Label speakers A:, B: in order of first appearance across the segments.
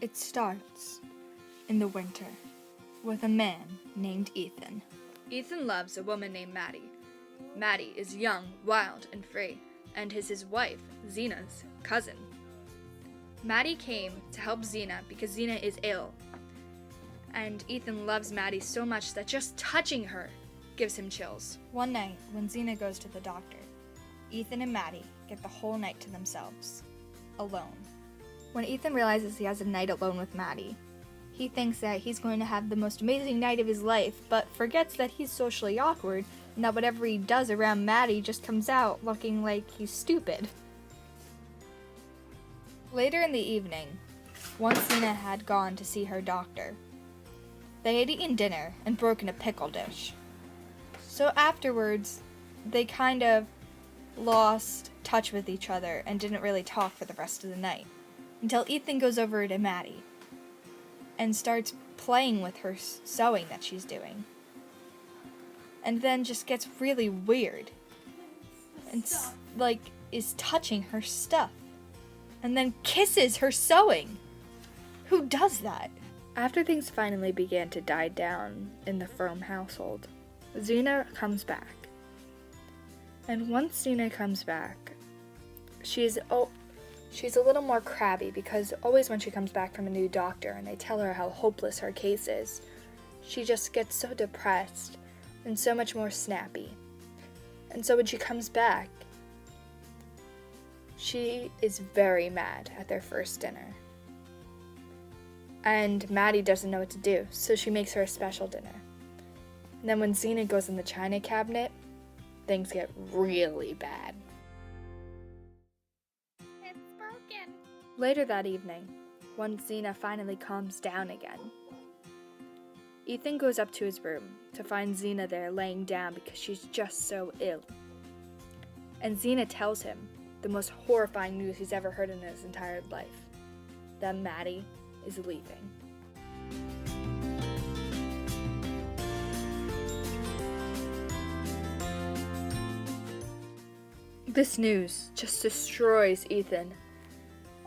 A: It starts in the winter with a man named Ethan.
B: Ethan loves a woman named Maddie. Maddie is young, wild, and free, and is his wife, Zena's cousin. Maddie came to help Zena because Zena is ill, and Ethan loves Maddie so much that just touching her gives him chills.
A: One night, when Zena goes to the doctor, Ethan and Maddie get the whole night to themselves, alone. When Ethan realizes he has a night alone with Maddie, he thinks that he's going to have the most amazing night of his life, but forgets that he's socially awkward and that whatever he does around Maddie just comes out looking like he's stupid. Later in the evening, once Zena had gone to see her doctor, they had eaten dinner and broken a pickle dish. So afterwards, they kind of lost touch with each other and didn't really talk for the rest of the night, until Ethan goes over to Maddie and starts playing with her sewing that she's doing. And then just gets really weird and is touching her stuff. And then kisses her sewing. Who does that? After things finally began to die down in the Frome household, Zena comes back. And once Zena comes back, she's a little more crabby because always when she comes back from a new doctor and they tell her how hopeless her case is, she just gets so depressed and so much more snappy. And so when she comes back, she is very mad at their first dinner. And Maddie doesn't know what to do, so she makes her a special dinner. And then when Zena goes in the china cabinet, things get really bad.
C: It's broken.
A: Later that evening, once Zena finally calms down again, Ethan goes up to his room to find Zena there laying down because she's just so ill. And Zena tells him the most horrifying news he's ever heard in his entire life, that Maddie is leaving. This news just destroys Ethan.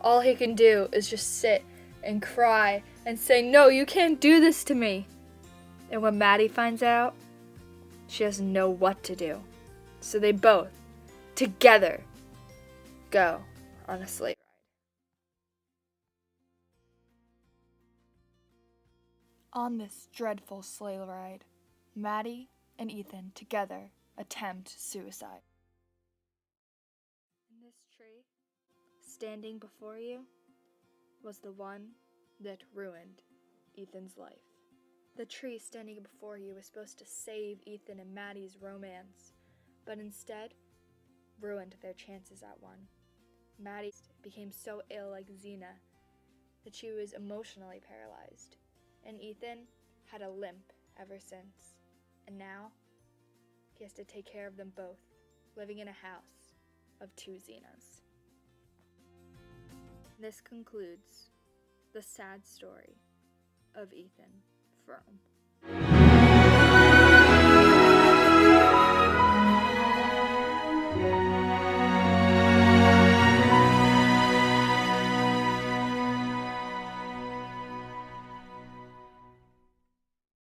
A: All he can do is just sit and cry and say, "No, you can't do this to me." And when Maddie finds out, she doesn't know what to do. So they both, together, go on a sleigh ride. On this dreadful sleigh ride, Maddie and Ethan together attempt suicide. And this tree, standing before you, was the one that ruined Ethan's life. The tree standing before you was supposed to save Ethan and Maddie's romance, but instead ruined their chances at one. Maddie became so ill like Zena that she was emotionally paralyzed, and Ethan had a limp ever since. And now he has to take care of them both, living in a house of two Zenas. This concludes the sad story of Ethan Frome.